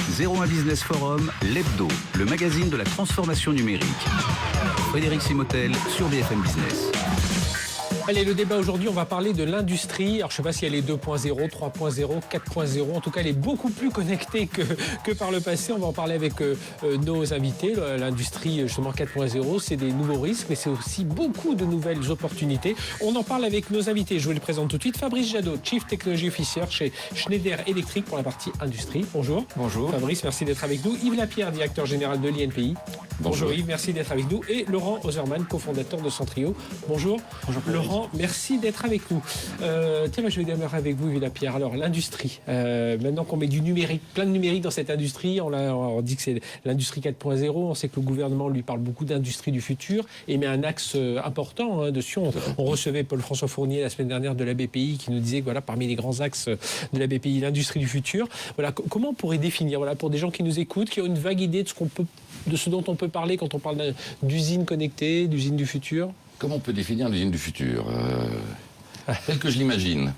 01 Business Forum, l'hebdo, le magazine de la transformation numérique. Frédéric Simotel sur BFM Business. Allez, le débat aujourd'hui, on va parler de l'industrie. Alors, je ne sais pas si elle est 2.0, 3.0, 4.0. En tout cas, elle est beaucoup plus connectée que par le passé. On va en parler avec nos invités. L'industrie, justement, 4.0, c'est des nouveaux risques, mais c'est aussi beaucoup de nouvelles opportunités. On en parle avec nos invités. Je vous les présente tout de suite. Fabrice Jadot, Chief Technology Officer chez Schneider Electric pour la partie industrie. Bonjour. Bonjour. Fabrice, merci d'être avec nous. Yves Lapierre, directeur général de l'INPI. Bonjour Yves, merci d'être avec nous. Et Laurent Oserman, cofondateur de Centrio. Bonjour. Bonjour Laurent. Merci d'être avec nous. Tiens, je vais démarrer avec vous, Lapierre. Alors, l'industrie. Maintenant qu'on met du numérique, plein de numérique dans cette industrie, on dit que c'est l'industrie 4.0. On sait que le gouvernement lui parle beaucoup d'industrie du futur et met un axe important dessus. On recevait Paul-François Fournier la semaine dernière de la BPI qui nous disait que voilà, parmi les grands axes de la BPI, l'industrie du futur. Voilà, comment on pourrait définir, voilà, pour des gens qui nous écoutent, qui ont une vague idée de ce dont on peut parler quand on parle d'usine connectée, d'usine du futur? Comment on peut définir l'usine du futur tel que je l'imagine,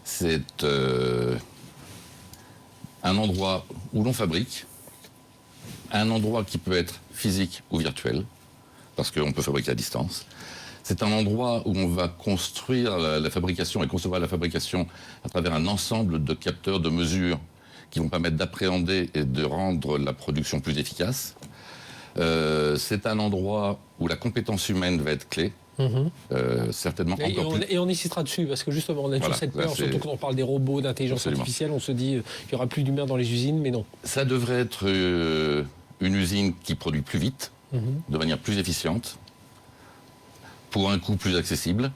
c'est un endroit où l'on fabrique, un endroit qui peut être physique ou virtuel, parce qu'on peut fabriquer à distance. C'est un endroit où on va construire la fabrication et concevoir la fabrication à travers un ensemble de capteurs, de mesures qui vont permettre d'appréhender et de rendre la production plus efficace. C'est un endroit où la compétence humaine va être clé, certainement encore plus. Et on insistera dessus, parce que justement, on a toujours cette peur, surtout quand on parle des robots, d'intelligence artificielle, on se dit qu'il n'y aura plus d'humains dans les usines, mais non. Ça devrait être une usine qui produit plus vite, de manière plus efficiente, pour un coût plus accessible.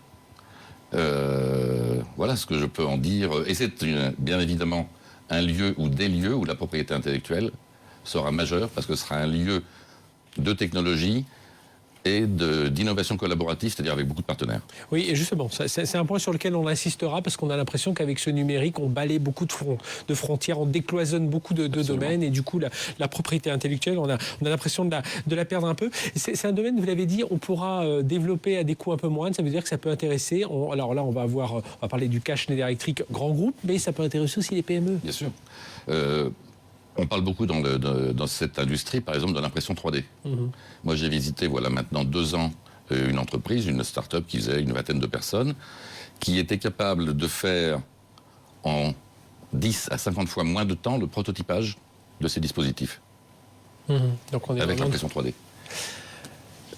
Voilà ce que je peux en dire. Et c'est bien évidemment un lieu ou des lieux où la propriété intellectuelle sera majeure, parce que ce sera un lieu de technologie et d'innovation collaborative, c'est-à-dire avec beaucoup de partenaires. Oui, et justement, c'est un point sur lequel on insistera, parce qu'on a l'impression qu'avec ce numérique, on balaye beaucoup de frontières, on décloisonne beaucoup de domaines, et du coup, la propriété intellectuelle, on a l'impression de la perdre un peu. C'est un domaine, vous l'avez dit, on pourra développer à des coûts un peu moindres, ça veut dire que ça peut intéresser, alors là, on va parler du cas Schneider Electric, grand groupe, mais ça peut intéresser aussi les PME. Bien sûr. On parle beaucoup dans cette industrie, par exemple, de l'impression 3D. Moi, j'ai visité, voilà, maintenant 2 ans, une entreprise, une start-up qui faisait une vingtaine de personnes, qui était capable de faire en 10 à 50 fois moins de temps le prototypage de ces dispositifs. Donc on est avec l'impression 3D.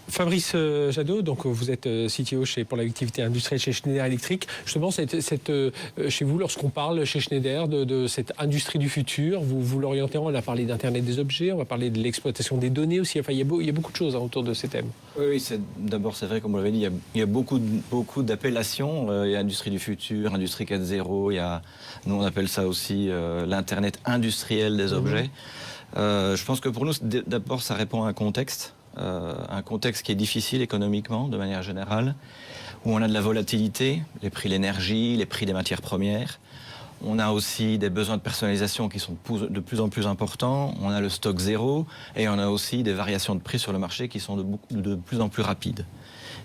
Fabrice Jadot, donc vous êtes CTO pour l'activité industrielle chez Schneider Electric. Justement, chez vous, lorsqu'on parle chez Schneider de cette industrie du futur, vous l'orientez, on a parlé d'Internet des objets, on va parler de l'exploitation des données aussi. Enfin, il y a beaucoup de choses autour de ces thèmes. Oui, d'abord, c'est vrai, comme vous l'avez dit, il y a beaucoup d'appellations. Il y a industrie du futur, industrie 4.0, nous on appelle ça aussi l'Internet industriel des objets. Je pense que pour nous, d'abord, ça répond à un contexte qui est difficile économiquement, de manière générale, où on a de la volatilité, les prix de l'énergie, les prix des matières premières. On a aussi des besoins de personnalisation qui sont de plus en plus importants. On a le stock zéro et on a aussi des variations de prix sur le marché qui sont de plus en plus rapides.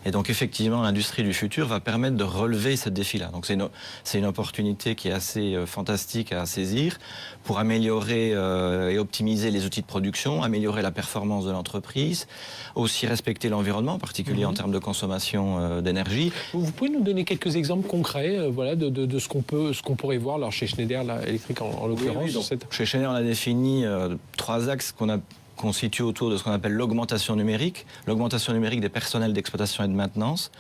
Et donc effectivement, l'industrie du futur va permettre de relever ce défi-là. Donc c'est une opportunité qui est assez fantastique à saisir pour améliorer et optimiser les outils de production, améliorer la performance de l'entreprise, aussi respecter l'environnement, en particulier en termes de consommation d'énergie. Vous pouvez nous donner quelques exemples concrets de ce qu'on pourrait voir alors, chez Schneider Electric en l'occurrence? Oui, chez Schneider, on a défini 3 axes qu'on situe autour de ce qu'on appelle l'augmentation numérique des personnels d'exploitation et de maintenance.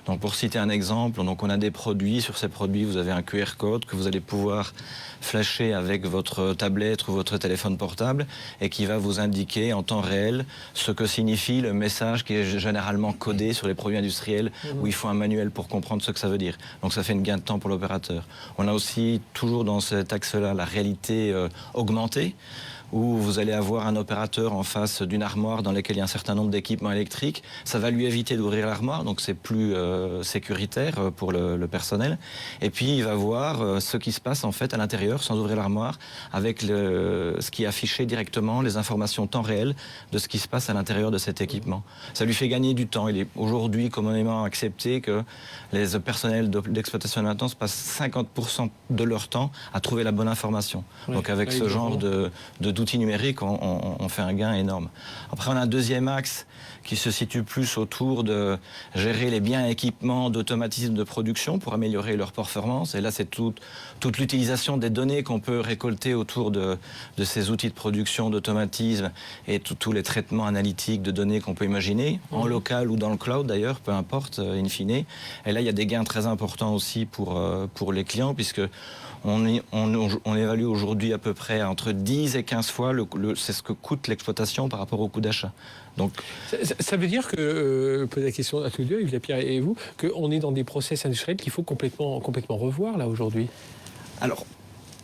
Donc pour citer un exemple, donc on a des produits, sur ces produits vous avez un QR code que vous allez pouvoir flasher avec votre tablette ou votre téléphone portable et qui va vous indiquer en temps réel ce que signifie le message qui est généralement codé sur les produits industriels où il faut un manuel pour comprendre ce que ça veut dire. Donc ça fait une gain de temps pour l'opérateur. On a aussi toujours dans cet axe-là la réalité augmentée, où vous allez avoir un opérateur capteur en face d'une armoire dans laquelle il y a un certain nombre d'équipements électriques. Ça va lui éviter d'ouvrir l'armoire, donc c'est plus sécuritaire pour le personnel. Et puis il va voir ce qui se passe en fait à l'intérieur sans ouvrir l'armoire, avec ce qui est affiché directement, les informations temps réel de ce qui se passe à l'intérieur de cet équipement. Ça lui fait gagner du temps. Il est aujourd'hui communément accepté que les personnels d'exploitation et de maintenance passent 50% de leur temps à trouver la bonne information. Oui, donc avec ce genre d'outils numériques, on fait un gain énorme. Après, on a un deuxième axe qui se situe plus autour de gérer les biens et équipements d'automatisme de production pour améliorer leur performance. Et là, c'est toute l'utilisation des données qu'on peut récolter autour de ces outils de production, d'automatisme et tous les traitements analytiques de données qu'on peut imaginer, en local ou dans le cloud d'ailleurs, peu importe, in fine. Et là, il y a des gains très importants aussi pour les clients, puisque on évalue aujourd'hui à peu près entre 10 et 15 fois c'est ce que coûte l'exploitation par rapport au coût d'achat. Donc, ça veut dire que, pose la question à tous les deux, Yves Lapierre et vous, qu'on est dans des process industriels qu'il faut complètement revoir là aujourd'hui. Alors,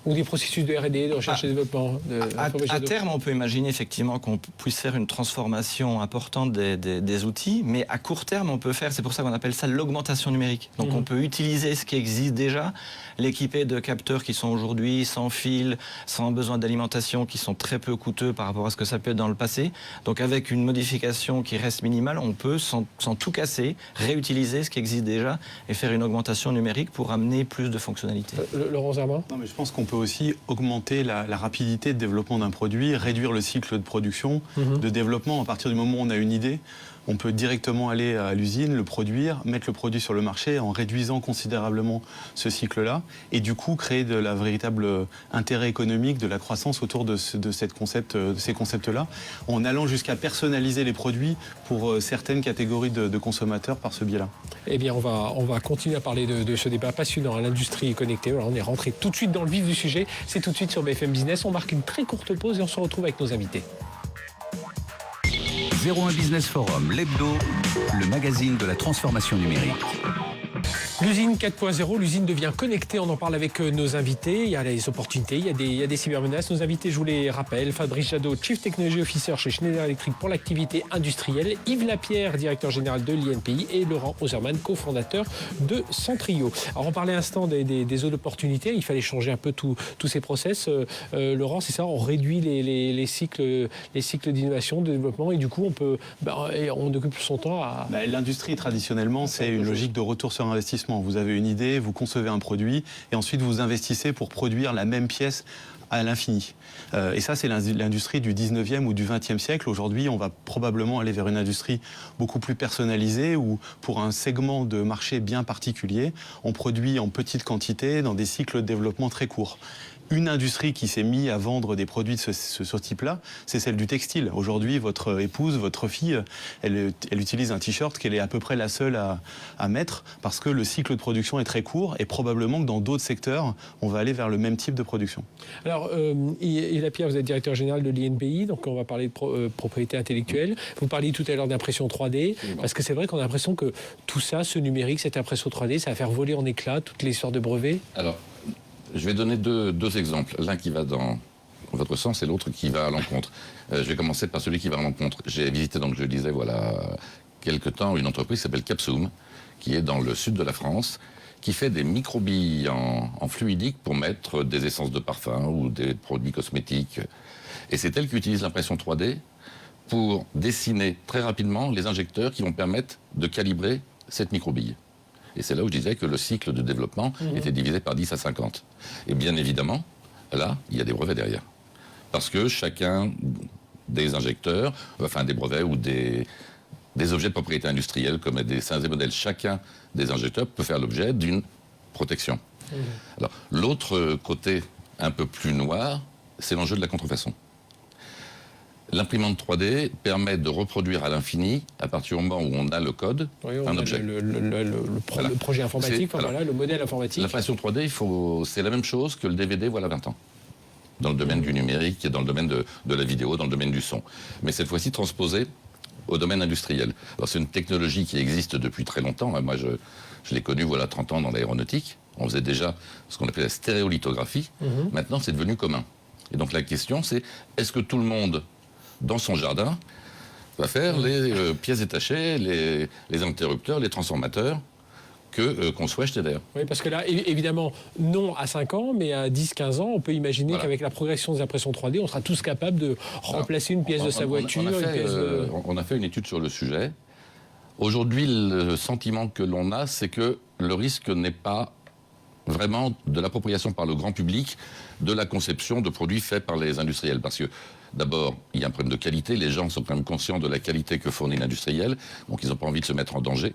ou des processus de R&D, de recherche et développement. À terme, on peut imaginer effectivement qu'on puisse faire une transformation importante des outils, mais à court terme, on peut faire, c'est pour ça qu'on appelle ça l'augmentation numérique. Donc on peut utiliser ce qui existe déjà, l'équiper de capteurs qui sont aujourd'hui sans fil, sans besoin d'alimentation, qui sont très peu coûteux par rapport à ce que ça peut être dans le passé. Donc avec une modification qui reste minimale, on peut, sans tout casser, réutiliser ce qui existe déjà et faire une augmentation numérique pour amener plus de fonctionnalités. Laurent Zerman ? Non, mais je pense qu'on peut aussi augmenter la rapidité de développement d'un produit, réduire le cycle de production, de développement. À partir du moment où on a une idée, on peut directement aller à l'usine, le produire, mettre le produit sur le marché en réduisant considérablement ce cycle-là et du coup créer de la véritable intérêt économique, de la croissance autour de ces concepts-là, en allant jusqu'à personnaliser les produits pour certaines catégories de consommateurs par ce biais-là. Eh bien, on va continuer à parler de ce débat passionnant à l'industrie connectée. Alors, on est rentré tout de suite dans le vif du sujet. C'est tout de suite sur BFM Business. On marque une très courte pause et on se retrouve avec nos invités. 01 Business Forum, l'hebdo, le magazine de la transformation numérique. L'usine 4.0, l'usine devient connectée, on en parle avec nos invités, il y a les opportunités, il y a des cybermenaces. Nos invités, je vous les rappelle, Fabrice Jadot, Chief Technology Officer chez Schneider Electric pour l'activité industrielle, Yves Lapierre, directeur général de l'INPI et Laurent Oserman, cofondateur de Centrio. Alors on parlait un instant des autres opportunités, il fallait changer un peu tous ces process. Laurent, c'est ça, on réduit les cycles d'innovation, de développement et du coup on occupe son temps à... L'industrie traditionnellement, c'est une logique de retour sur investissement. Vous avez une idée, vous concevez un produit et ensuite vous investissez pour produire la même pièce à l'infini. Et ça, c'est l'industrie du 19e ou du 20e siècle. Aujourd'hui, on va probablement aller vers une industrie beaucoup plus personnalisée où, pour un segment de marché bien particulier, on produit en petite quantité dans des cycles de développement très courts. Une industrie qui s'est mise à vendre des produits de ce type-là, c'est celle du textile. Aujourd'hui, votre épouse, votre fille, elle utilise un t-shirt qu'elle est à peu près la seule à mettre parce que le cycle de production est très court et probablement que dans d'autres secteurs, on va aller vers le même type de production. Alors, Yves Lapierre, vous êtes directeur général de l'INPI, donc on va parler de propriété intellectuelle. Vous parliez tout à l'heure d'impression 3D, parce que c'est vrai qu'on a l'impression que tout ça, ce numérique, cette impression 3D, ça va faire voler en éclats toutes les histoires de brevets. Alors, je vais donner deux exemples. L'un qui va dans votre sens et l'autre qui va à l'encontre. Je vais commencer par celui qui va à l'encontre. J'ai visité, donc je le disais, voilà, quelque temps, une entreprise qui s'appelle Capsum, qui est dans le sud de la France, qui fait des microbilles en fluidique pour mettre des essences de parfum ou des produits cosmétiques. Et c'est elle qui utilise l'impression 3D pour dessiner très rapidement les injecteurs qui vont permettre de calibrer cette microbille. Et c'est là où je disais que le cycle de développement était divisé par 10 à 50. Et bien évidemment, là, il y a des brevets derrière. Parce que chacun des injecteurs, enfin des brevets ou des objets de propriété industrielle, comme des seins et modèles, chacun des injecteurs peut faire l'objet d'une protection. Alors, l'autre côté un peu plus noir, c'est l'enjeu de la contrefaçon. L'imprimante 3D permet de reproduire à l'infini, à partir du moment où on a le code, un objet. Le projet informatique, le modèle informatique. L'impression 3D, c'est la même chose que le DVD voilà 20 ans. Dans le domaine du numérique, dans le domaine de la vidéo, dans le domaine du son. Mais cette fois-ci transposée au domaine industriel. Alors c'est une technologie qui existe depuis très longtemps. Moi, je l'ai connue voilà 30 ans dans l'aéronautique. On faisait déjà ce qu'on appelait la stéréolithographie. Maintenant, c'est devenu commun. Et donc la question, c'est est-ce que tout le monde dans son jardin, va faire les pièces détachées, les interrupteurs, les transformateurs qu'on soit Schneider. Oui, parce que là, évidemment, non à 5 ans, mais à 10-15 ans, on peut imaginer qu'avec la progression des impressions 3D, on sera tous capables de remplacer une pièce de sa voiture. On a fait une étude sur le sujet. Aujourd'hui, le sentiment que l'on a, c'est que le risque n'est pas vraiment de l'appropriation par le grand public de la conception de produits faits par les industriels. Parce que, d'abord, il y a un problème de qualité. Les gens sont quand même conscients de la qualité que fournit l'industriel, donc ils n'ont pas envie de se mettre en danger.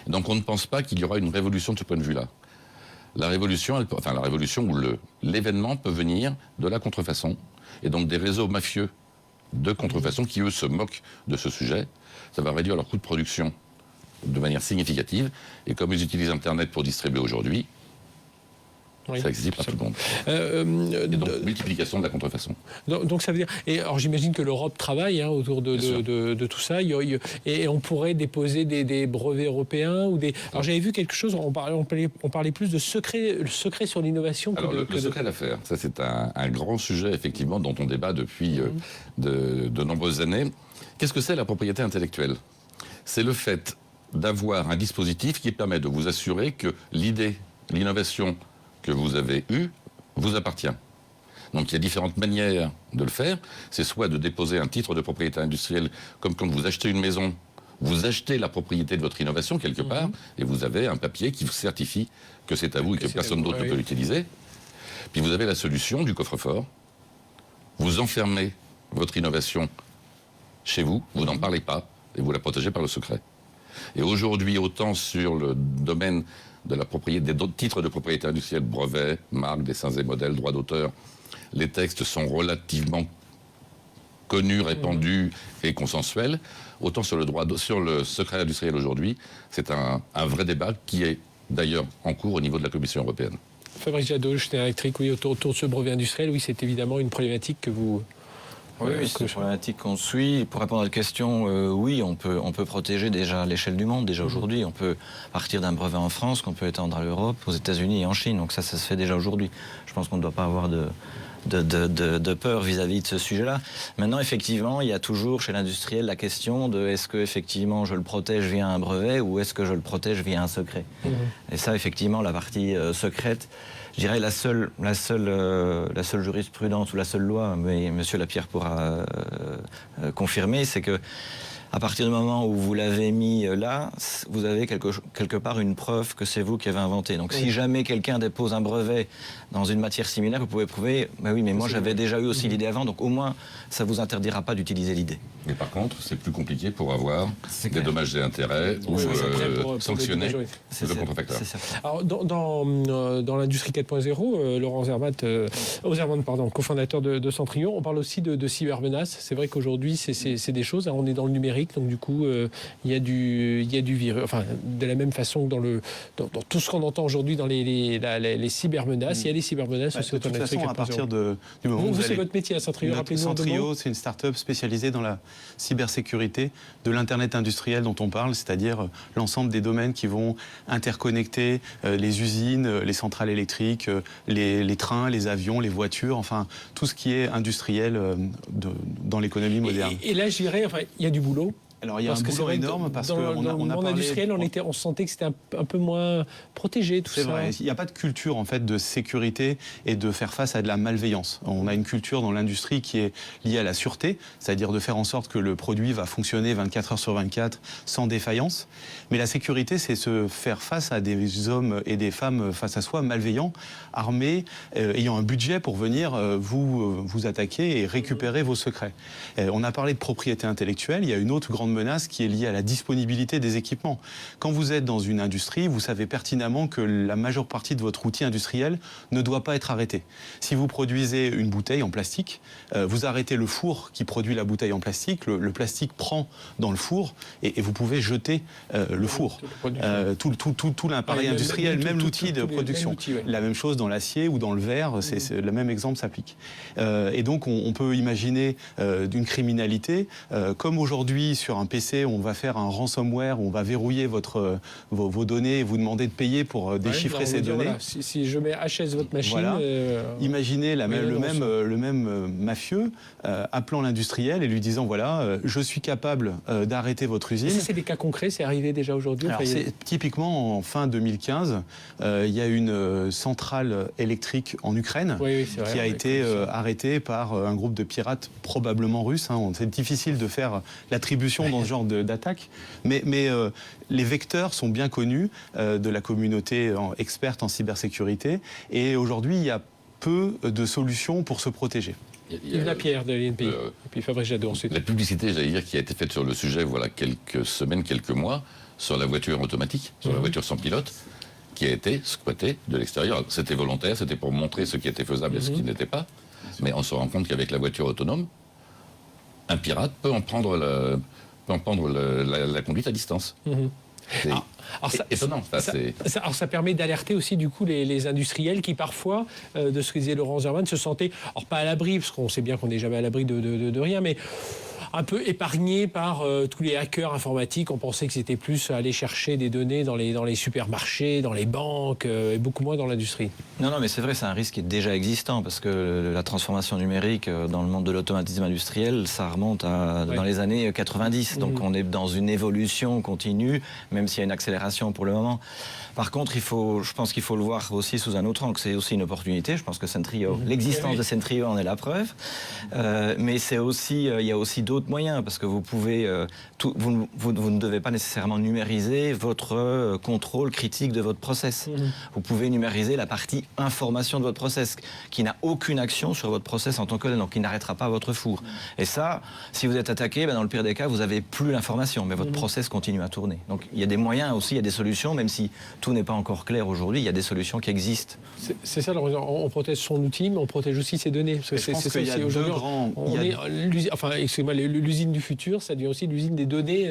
Donc on ne pense pas qu'il y aura une révolution de ce point de vue-là. La révolution ou l'événement peut venir de la contrefaçon, et donc des réseaux mafieux de contrefaçon qui, eux, se moquent de ce sujet. Ça va réduire leur coût de production de manière significative, et comme ils utilisent Internet pour distribuer aujourd'hui, ça n'existe pas tout le monde. Et donc, multiplication de la contrefaçon. Donc ça veut dire... Et alors j'imagine que l'Europe travaille autour de tout ça. Et on pourrait déposer des brevets européens ou des... Alors j'avais vu quelque chose, on parlait plus de le secret sur l'innovation. Alors le secret d'affaires, ça c'est un grand sujet effectivement dont on débat depuis de nombreuses années. Qu'est-ce que c'est la propriété intellectuelle? C'est le fait d'avoir un dispositif qui permet de vous assurer que l'idée, l'innovation que vous avez eue vous appartient. Donc il y a différentes manières de le faire. C'est soit de déposer un titre de propriété industrielle, comme quand vous achetez une maison, vous achetez la propriété de votre innovation quelque part, et vous avez un papier qui vous certifie que c'est à vous et que personne d'autre ne peut l'utiliser. Puis vous avez la solution du coffre-fort. Vous enfermez votre innovation chez vous, vous n'en parlez pas, et vous la protégez par le secret. Et aujourd'hui, autant sur le domaine de la propriété, des titres de propriété industrielle, brevets, marques, dessins et modèles, droits d'auteur, les textes sont relativement connus, répandus et consensuels. Autant sur le secret industriel aujourd'hui, c'est un vrai débat qui est d'ailleurs en cours au niveau de la Commission européenne. Fabrice Jadot, Schneider Electric, oui, autour de ce brevet industriel, oui, c'est évidemment une problématique que vous... Oui, c'est une problématique qu'on suit. Pour répondre à la question, oui, on peut protéger déjà à l'échelle du monde. Déjà aujourd'hui, on peut partir d'un brevet en France qu'on peut étendre à l'Europe, aux États-Unis et en Chine. Donc ça se fait déjà aujourd'hui. Je pense qu'on ne doit pas avoir de peur vis-à-vis de ce sujet-là. Maintenant, effectivement, il y a toujours chez l'industriel la question de est-ce que effectivement je le protège via un brevet ou est-ce que je le protège via un secret. Et ça, effectivement, la partie secrète, je dirais la seule jurisprudence ou la seule loi, mais M. Lapierre pourra confirmer, c'est que à partir du moment où vous l'avez mis là, vous avez quelque part une preuve que c'est vous qui avez inventé. Donc si jamais quelqu'un dépose un brevet dans une matière similaire, vous pouvez prouver, bah oui, mais moi j'avais déjà eu aussi l'idée avant, donc au moins ça ne vous interdira pas d'utiliser l'idée. Mais par contre, c'est plus compliqué pour avoir des dommages et intérêts ou sanctionner le contrefacteur. Alors dans l'industrie 4.0, Laurent Ozerman, cofondateur de Centrio, on parle aussi de cybermenaces. C'est vrai qu'aujourd'hui, c'est des choses, on est dans le numérique, donc du coup, il y a du virus. Enfin, de la même façon que dans tout ce qu'on entend aujourd'hui dans les cybermenaces, il y a des cybermenaces aussi. De toute façon, à partir du moment où vous c'est votre métier à Centrio. Centrio, c'est une start-up spécialisée dans la cybersécurité de l'Internet industriel dont on parle, c'est-à-dire l'ensemble des domaines qui vont interconnecter les usines, les centrales électriques, les trains, les avions, les voitures, enfin tout ce qui est industriel dans l'économie moderne. Et là, je dirais, il y a du boulot. Alors il y a un boulot énorme parce qu'on a parlé... Dans le monde industriel, on sentait que c'était un peu moins protégé, tout ça. C'est vrai, il n'y a pas de culture en fait de sécurité et de faire face à de la malveillance. On a une culture dans l'industrie qui est liée à la sûreté, c'est-à-dire de faire en sorte que le produit va fonctionner 24 heures sur 24 sans défaillance. Mais la sécurité, c'est se faire face à des hommes et des femmes face à soi malveillants, armés, ayant un budget pour venir vous attaquer et récupérer vos secrets. On a parlé de propriété intellectuelle, il y a une autre grande menace qui est liée à la disponibilité des équipements. Quand vous êtes dans une industrie, vous savez pertinemment que la majeure partie de votre outil industriel ne doit pas être arrêté. Si vous produisez une bouteille en plastique, vous arrêtez le four qui produit la bouteille en plastique, le plastique prend dans le four et vous pouvez jeter le four. Tout l'appareil industriel, même l'outil de production. La même chose dans l'acier ou dans le verre, le même exemple s'applique. Et donc on peut imaginer d'une criminalité, comme aujourd'hui sur un PC, on va faire un ransomware, on va verrouiller vos données et vous demander de payer pour déchiffrer ces données. Voilà, si je mets HS votre machine... Voilà. Imaginez le même mafieux appelant l'industriel et lui disant voilà, je suis capable d'arrêter votre usine. Ça, c'est des cas concrets, c'est arrivé déjà aujourd'hui? Typiquement, en fin 2015, il y a une centrale électrique en Ukraine qui a été arrêtée par un groupe de pirates probablement russes. C'est difficile de faire l'attribution dans ce genre d'attaque, mais les vecteurs sont bien connus de la communauté experte en cybersécurité, et aujourd'hui, il y a peu de solutions pour se protéger. Yves Lapierre de l'INPI, et puis Fabrice Jadot ensuite. La publicité, j'allais dire, qui a été faite sur le sujet, voilà, quelques semaines, quelques mois, sur la voiture automatique, sur la voiture sans pilote, qui a été squattée de l'extérieur. C'était volontaire, c'était pour montrer ce qui était faisable et ce qui n'était pas. Mais on se rend compte qu'avec la voiture autonome, un pirate peut en prendre la conduite à distance. C'est étonnant. Ça permet d'alerter aussi du coup les industriels qui parfois, de ce que disait Laurent Zerman, se sentaient, alors pas à l'abri, parce qu'on sait bien qu'on n'est jamais à l'abri de rien, mais un peu épargnés par tous les hackers informatiques. On pensait que c'était plus aller chercher des données dans les supermarchés, dans les banques, et beaucoup moins dans l'industrie. Non, mais c'est vrai, c'est un risque qui est déjà existant, parce que la transformation numérique dans le monde de l'automatisme industriel, ça remonte dans les années 90. Donc on est dans une évolution continue, même s'il y a une accélération pour le moment. Par contre, je pense qu'il faut le voir aussi sous un autre angle. C'est aussi une opportunité. Je pense que Centrio, l'existence de Centrio en est la preuve. Mais il y a aussi d'autres moyens, parce que vous ne devez pas nécessairement numériser votre contrôle critique de votre process. Vous pouvez numériser la partie information de votre process, qui n'a aucune action sur votre process en tant que tel, donc qui n'arrêtera pas votre four. Et ça, si vous êtes attaqué, dans le pire des cas, vous n'avez plus l'information, mais votre process continue à tourner. Donc il y a des moyens aussi, il y a des solutions, même si tout n'est pas encore clair aujourd'hui, il y a des solutions qui existent. C'est ça, on protège son outil, mais on protège aussi ses données. Parce que je pense qu'il y a deux grands... L'usine du futur, ça devient aussi l'usine des données.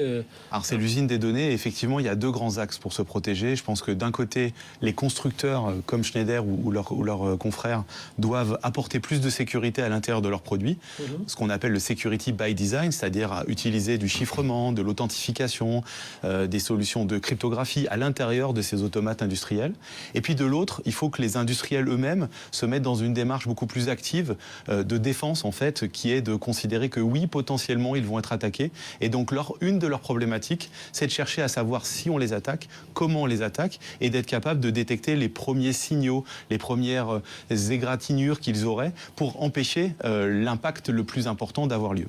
Alors c'est l'usine des données, et effectivement, il y a deux grands axes pour se protéger. Je pense que d'un côté, les constructeurs comme Schneider ou leurs confrères doivent apporter plus de sécurité à l'intérieur de leurs produits, ce qu'on appelle le security by design, c'est-à-dire utiliser du chiffrement, de l'authentification, des solutions de cryptographie à l'intérieur de ces automates industriels. Et puis de l'autre, il faut que les industriels eux-mêmes se mettent dans une démarche beaucoup plus active de défense, en fait, qui est de considérer que oui, potentiellement, ils vont être attaqués. Et donc, une de leurs problématiques, c'est de chercher à savoir si on les attaque, comment on les attaque, et d'être capable de détecter les premiers signaux, les premières égratignures qu'ils auraient pour empêcher l'impact le plus important d'avoir lieu.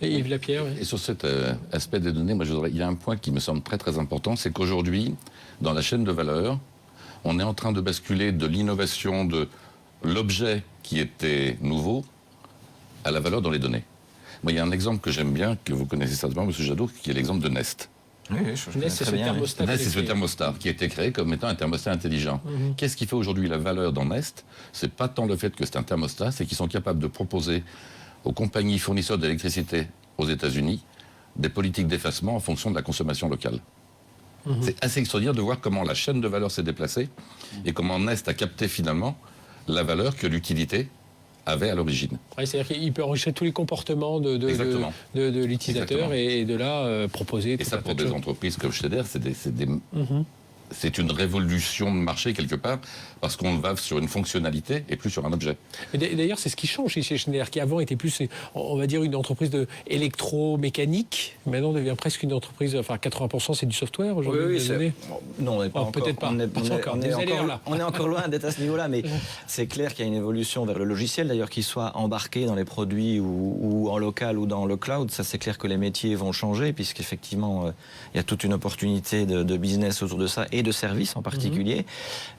Et Yves Lapierre. Et sur cet aspect des données, il y a un point qui me semble très très important, c'est qu'aujourd'hui, dans la chaîne de valeur, on est en train de basculer de l'innovation de l'objet qui était nouveau à la valeur dans les données. Moi, il y a un exemple que j'aime bien, que vous connaissez certainement, M. Jadot, qui est l'exemple de Nest. Nest, c'est ce thermostat. Nest, c'est ce thermostat qui a été créé comme étant un thermostat intelligent. Qu'est-ce qui fait aujourd'hui la valeur dans Nest? C'est pas tant le fait que c'est un thermostat, c'est qu'ils sont capables de proposer aux compagnies fournisseurs d'électricité aux États-Unis des politiques d'effacement en fonction de la consommation locale. C'est assez extraordinaire de voir comment la chaîne de valeur s'est déplacée et comment Nest a capté finalement la valeur que l'utilité avait à l'origine. C'est-à-dire qu'il peut enregistrer tous les comportements de l'utilisateur et de là proposer... Et ça, pour des entreprises comme Schneider, c'est une révolution de marché quelque part, parce qu'on va sur une fonctionnalité et plus sur un objet. D'ailleurs, c'est ce qui change chez Schneider, qui avant était plus, on va dire, une entreprise électromécanique. Maintenant, devient presque une entreprise, enfin 80% c'est du software aujourd'hui. Non, on n'est pas encore. Peut-être pas. On est encore loin d'être à ce niveau-là, mais c'est clair qu'il y a une évolution vers le logiciel, d'ailleurs, qu'il soit embarqué dans les produits ou en local ou dans le cloud. Ça, c'est clair que les métiers vont changer, puisqu'effectivement, il y a toute une opportunité de business autour de ça et de services en particulier.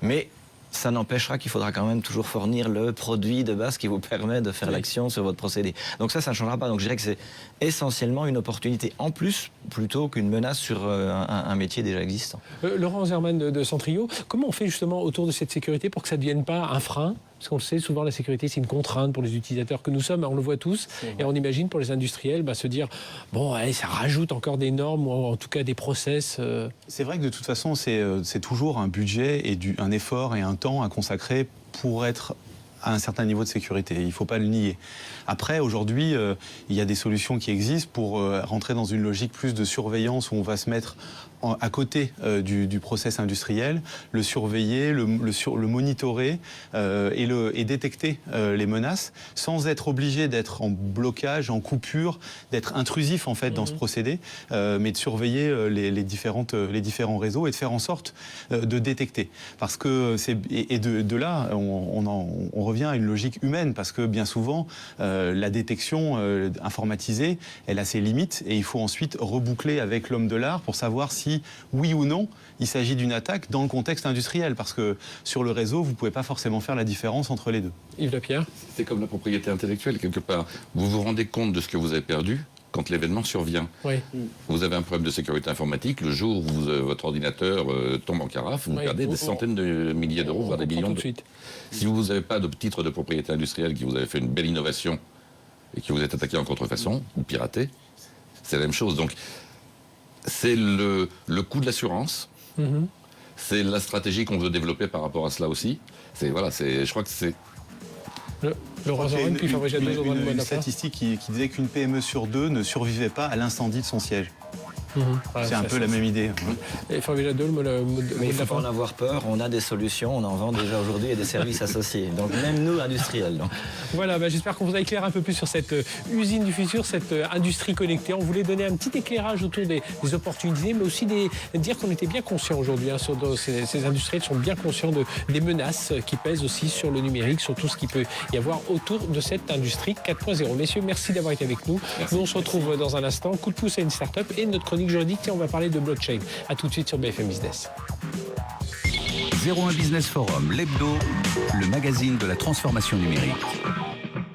Mais ça n'empêchera qu'il faudra quand même toujours fournir le produit de base qui vous permet de faire l'action sur votre procédé. Donc ça ne changera pas. Donc je dirais que c'est essentiellement une opportunité en plus, plutôt qu'une menace sur un métier déjà existant. Laurent Zerman de Centrio, comment on fait justement autour de cette sécurité pour que ça ne devienne pas un frein? Parce qu'on le sait, souvent la sécurité c'est une contrainte pour les utilisateurs que nous sommes, on le voit tous, et on imagine pour les industriels se dire, bon, allez, ça rajoute encore des normes, ou en tout cas des process. C'est vrai que de toute façon, c'est toujours un budget et un effort et un temps à consacrer pour être à un certain niveau de sécurité. Il ne faut pas le nier. Après, aujourd'hui, il y a des solutions qui existent pour rentrer dans une logique plus de surveillance où on va se mettre à côté du process industriel, le surveiller, le monitorer et détecter les menaces sans être obligé d'être en blocage, en coupure, d'être intrusif en fait dans ce procédé, mais de surveiller les différents réseaux et de faire en sorte de détecter. Parce que de là, on revient à une logique humaine parce que bien souvent, la détection informatisée, elle a ses limites et il faut ensuite reboucler avec l'homme de l'art pour savoir si oui ou non, il s'agit d'une attaque dans le contexte industriel, parce que sur le réseau, vous ne pouvez pas forcément faire la différence entre les deux. Yves Lapierre. C'est comme la propriété intellectuelle, quelque part. Vous vous rendez compte de ce que vous avez perdu quand l'événement survient. Oui. Vous avez un problème de sécurité informatique, le jour où votre ordinateur tombe en carafe, vous perdez des centaines de milliers d'euros, voire des millions tout de suite. Si vous n'avez pas de titre de propriété industrielle, qui vous avez fait une belle innovation et qui vous êtes attaqué en contrefaçon ou piraté, c'est la même chose. Donc, c'est le coût de l'assurance, c'est la stratégie qu'on veut développer par rapport à cela aussi. Je crois que c'est... Laurent Zorman, puis Fabrice Jadot, une statistique qui disait qu'une PME sur 2 ne survivait pas à l'incendie de son siège. C'est un peu la même idée. Et Fabrice Jadot, mais il ne faut pas en avoir peur, on a des solutions, on en vend déjà aujourd'hui et des services associés. Donc même nous, industriels. Donc. Voilà, j'espère qu'on vous a éclairé un peu plus sur cette usine du futur, cette industrie connectée. On voulait donner un petit éclairage autour des opportunités, mais aussi dire qu'on était bien conscient aujourd'hui. Ces industriels sont bien conscients des menaces qui pèsent aussi sur le numérique, sur tout ce qu'il peut y avoir autour de cette industrie 4.0. Messieurs, merci d'avoir été avec nous. Merci. Nous, on se retrouve dans un instant. Coup de pouce à une start-up et notre chronique juridique. Tiens, on va parler de blockchain. A tout de suite sur BFM Business. 01 Business Forum, l'hebdo, le magazine de la transformation numérique.